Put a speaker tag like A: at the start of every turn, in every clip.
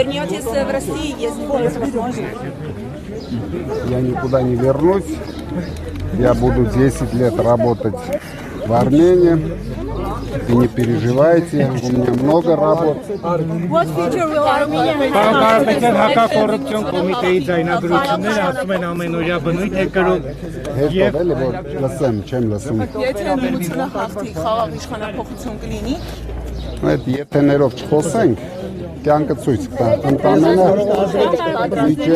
A: Вернетесь в Россию, если будет возможность?
B: Я никуда не вернусь. Я буду 10 лет работать в Армении. И не переживайте, у меня много работ.
A: What future will Armenia have?
C: Կարապետյան հակակոռուպցիոն կոմիտեի ձայնագրությունները ասում են ամենօրյա բնույթ է կրում
B: Հետո էլի որ լսեմ, չեմ լսում։
A: Եթե միությունը հաղթի, խաղաղ իշխանափոխություն կլինի։
B: Այդ եթեներով չխոսենք, կյանքը ցույց կտա։ Ընդամենը միջև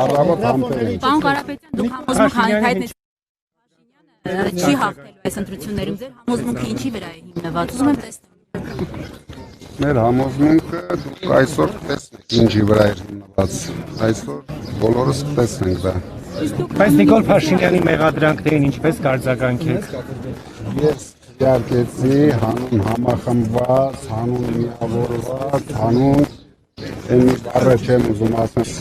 B: առավոտ համբեր ենք։
D: Պարոն Կարապետյան, դուք համոզմունք հայտնեցիք չի հաղթելու այս ընտրություններում, ձեր համոզմունքը ինչի վրա է հիմնված, ուզում եմ տեսնել։
B: Մեր համոզմունքը դուք այսօր տեսնեք ինչի վրա է հիմնված, այսօր բոլորս տեսնենք դա։
C: Բայց Նիկոլ Փաշինյանի մեղադրանքներին ինչպես կարձագանքեք։
B: Ես իհարկեցի հանուն համախմբված, հանուն միավորված, հանուն այն մի բառը չեմ ուզում ասել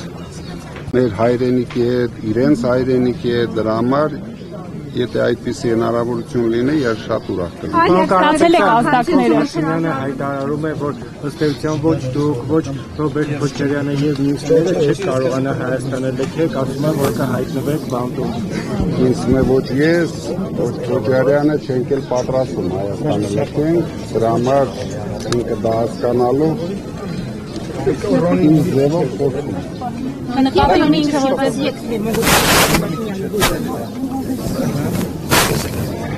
B: մեր հայրենիքի հետ, իրենց հայրենիքի հետ, դրա համար եթե այդպիսի հնարավորություն լինի, ես շատ ուրախ կլինեմ։
C: Պարոն Կարապետյան, Փաշինյանը հայտարարում է, որ ըստ էության ոչ դուք, ոչ Ռոբերտ Քոչարյանը եւ մյուսները չեք կարողանա Հայաստանը լքեք, ասում են, որ կհայտնվեք բանտում։
B: Ինձ մե ոչ ես, ոչ Քոչարյանը չենք էլ պատրաստում Հայաստանը լքենք, դրա համար ինքը դա հասկանալու ինձ ձևով խոսում։
D: Նկատի ունի ինքը որպես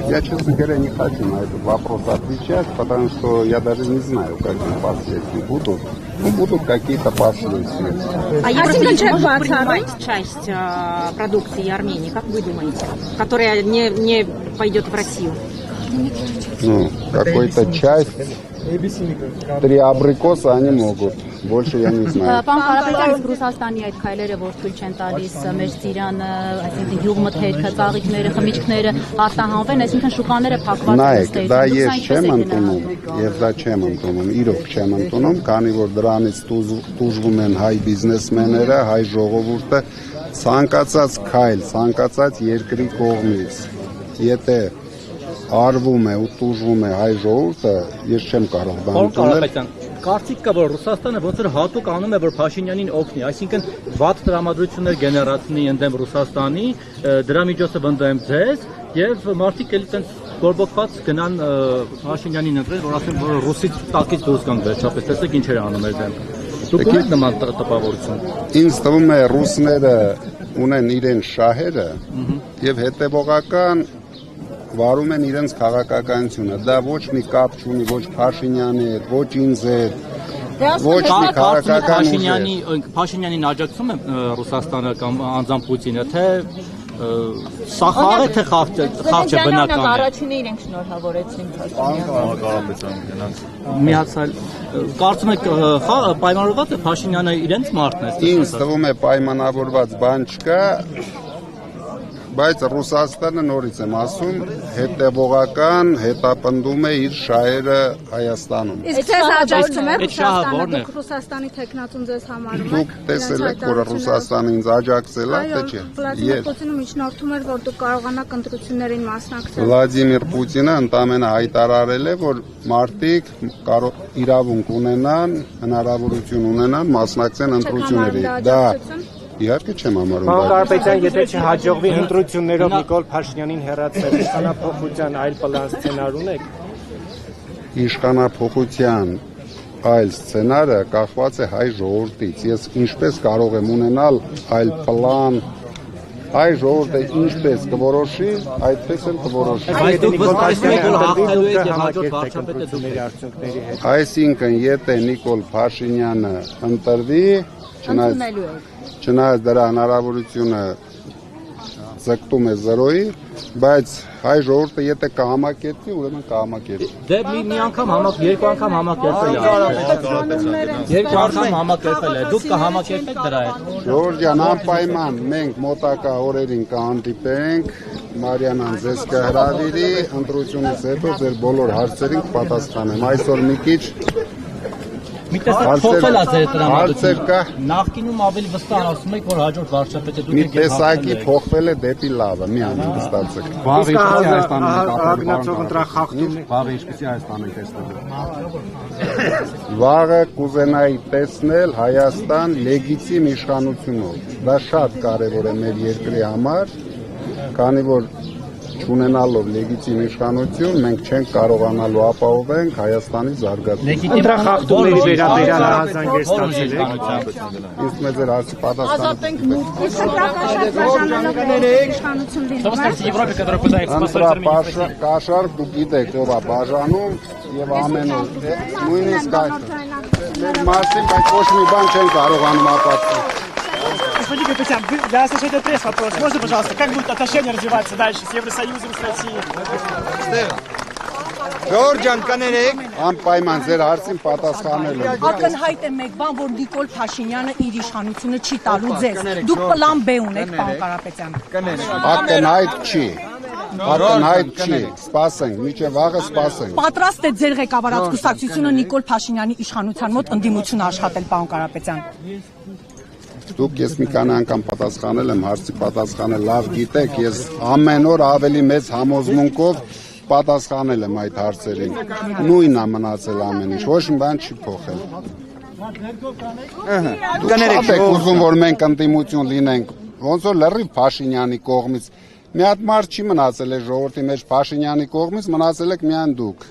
B: Я, честно говоря, не хочу на этот вопрос отвечать, потому что я даже не знаю, какие последствия будут. Ну, будут какие-то последствия.
E: А если принимать часть продукции Армении, как вы думаете, которая не пойдет в Россию?
B: Ну, какой-то часть, 3 абрикоса они могут. Больше я не знаю.
D: Պարոն Կարապետյան, Ռուսաստանի այդ քայլերը, որ թույլ չեն տալիս մեր Սիրիանը, այսինքն գյուղմթերքը, ծաղիկները, խմիչքները արտահանվեն, այսինքն շուկաները փակված են։
B: Նայեք, դա ես չեմ ընդունում, եւ դա չեմ ընդունում, իրոք չեմ ընդունում, քանի որ դրանից տուժվում են հայ բիզնեսմենները, հայ ժողովուրդը, ցանկացած քայլ, ցանկացած երկրի կողմից, եթե արվում է ու տուժվում է հայ ժողովուրդը, ես չեմ կարող դա ընդունել։
F: Կարծիք կա, որ Ռուսաստանը ոնց որ հատուկ անում է, որ Փաշինյանին օգնի, այսինքն վատ տրամադրություններ գեներացնի ընդդեմ Ռուսաստանի, դրա միջոցով ընդդեմ ձեզ, եւ մարդիկ էլ այդպես գորբոքված գնան Փաշինյանին ընտրել, որ ասեն, որ ռուսից տակից դուրս գան վերջապես, տեսեք ինչ էր անում այդտեղ։ Դուք ունեք նման տպավորություն։
B: Ինձ թվում է ռուսները ունեն իրենց շահերը եւ հետեւողական վարում են իրենց քաղաքականությունը, դա ոչ մի կապ չունի ոչ Փաշինյանի հետ, ոչ ինձ հետ, ոչ մի քաղաքական
F: Փաշինյանին աջակցում է Ռուսաստանը կամ անձամբ Պուտինը, թե սա խաղ է, թե խաղ չէ բնական է։
E: Առաջինը իրենք շնորհավորեցին Փաշինյանին։
F: Միացյալ կարծում եք պայմանավորված է Փաշինյանը իրենց մարդն է։
B: Ինձ թվում է պայմանավորված բան չկա, բայց Ռուսաստանը նորից եմ ասում, հետևողական հետապնդում է իր շահերը Հայաստանում։
G: Իսկ ձեզ աջակցում է Ռուսաստանը, դուք Ռուսաստանի թեկնածուն ձեզ համարում եք։
B: Դուք տեսել եք, որ Ռուսաստանը ինձ աջակցել է, թե չէ։
G: Վլադիմիր Պուտինը միջնորդում էր, որ դուք կարողանաք ընտրություններին մասնակցել։
B: Վլադիմիր Պուտինը ընդամենը հայտարարել է, որ մարդիկ իրավունք ունենան, հնարավորություն ունենան մասնակցեն ընտրությունների։ Դա իհարկե չեմ համարում։
C: Պարոն Կարապետյան, եթե չհաջողվի ընտրություններով Նիկոլ Փաշինյանին հեռացնել, իշխանափոխության այլ պլան սցենար ունեք։
B: Իշխանափոխության այլ սցենարը կախված է հայ ժողովրդից։ Ես ինչպես կարող եմ ունենալ այլ պլան, հայ ժողովուրդը ինչպես կորոշի, այդպես էլ կորոշի։ Այսինքն, եթե Նիկոլ Փաշինյանը ընտրվի, չնայած դրա հնարավորությունը ձգտում է 0-ի, բայց հայ ժողովուրդը եթե կհամակերպվի, ուրեմն կհամակերպվի։
F: Դե մի անգամ երկու անգամ համակերպել է։ Երկու անգամ համակերպել է։ Դուք կհամակերպեք դրա հետ։
B: Ժողովուրդ ջան, անպայման մենք մոտակա օրերին կհանդիպենք, Մարիանան ձեզ կհրավիրի, ընտրությունից հետո ձեր բոլոր հարցերին կպատասխանեմ։ Այսօր մի քիչ
F: Մի տեսակ փոխել է ձեր
B: հարցեր կա։
F: Նախկինում ավելի վստահ ասում եք, որ հաջորդ վարչապետը դուք
B: Մի
F: եք
B: տեսակի փոխվել է դեպի լավը, մի անհանգստացեք։
C: Վաղ ինչպեսի Հայաստանում եք ակնածող ընտրախախտում։
H: Վաղ ինչպեսի Հայաստանում եք տեսնել։
B: Վաղը կուզենայի տեսնել Հայաստան լեգիտիմ իշխանությունով։ Դա շատ կարևոր է մեր երկրի համար, քանի որ չունենալով լեգիտիմ իշխանություն մենք չենք կարողանալու ապահովենք Հայաստանի զարգացումը։
C: Ընտրախախտումների վերաբերյալ հազանգեր ստացել եք։
B: Իսկ մեծ էր հարցի պատասխանը։ Ընտրակաշառք դուք գիտեք ով է բաժանում եւ ամեն օր նույնիսկ այդ մեր մասին բայց ոչ մի բան չեն կարողանում ապացուցել։
I: Господин Капитан, для освещения пресс вопрос. Можно, пожалуйста, как будут отношения развиваться дальше с Евросоюзом, с Россией?
B: Ժորժան կներեք, անպայման ձեր հարցին պատասխանել եմ։
J: Ակնհայտ է մեկ բան, որ Նիկոլ Փաշինյանը իր իշխանությունը չի տալու ձեզ։ Դուք պլան B ունեք, պարոն Կարապետյան։
B: Ակնհայտ չի։ Ակնհայտ չի։ Սպասենք, միջև վաղը սպասենք։
J: Պատրաստ է ձեր ղեկավարած կուսակցությունը Նիկոլ Փաշինյանի իշխանության մոտ ընդդիմություն աշխատել, պարոն Կարապետյան։
B: Դուք ես մի քանի անգամ պատասխանել եմ, հարցի պատասխանը լավ գիտեք, ես ամեն օր ավելի մեծ համոզմունքով պատասխանել եմ այդ հարցերին։ Նույնն է մնացել ամեն ինչ, ոչ մի բան չի փոխել։ Դուք եք ուզում, որ մենք ընդդիմություն լինենք, ոնց որ լրիվ Փաշինյանի կողմից։ Մի հատ մարդ չի մնացել է ժողովրդի մեջ Փաշինյանի կողմից, մնացել եք միայն դուք։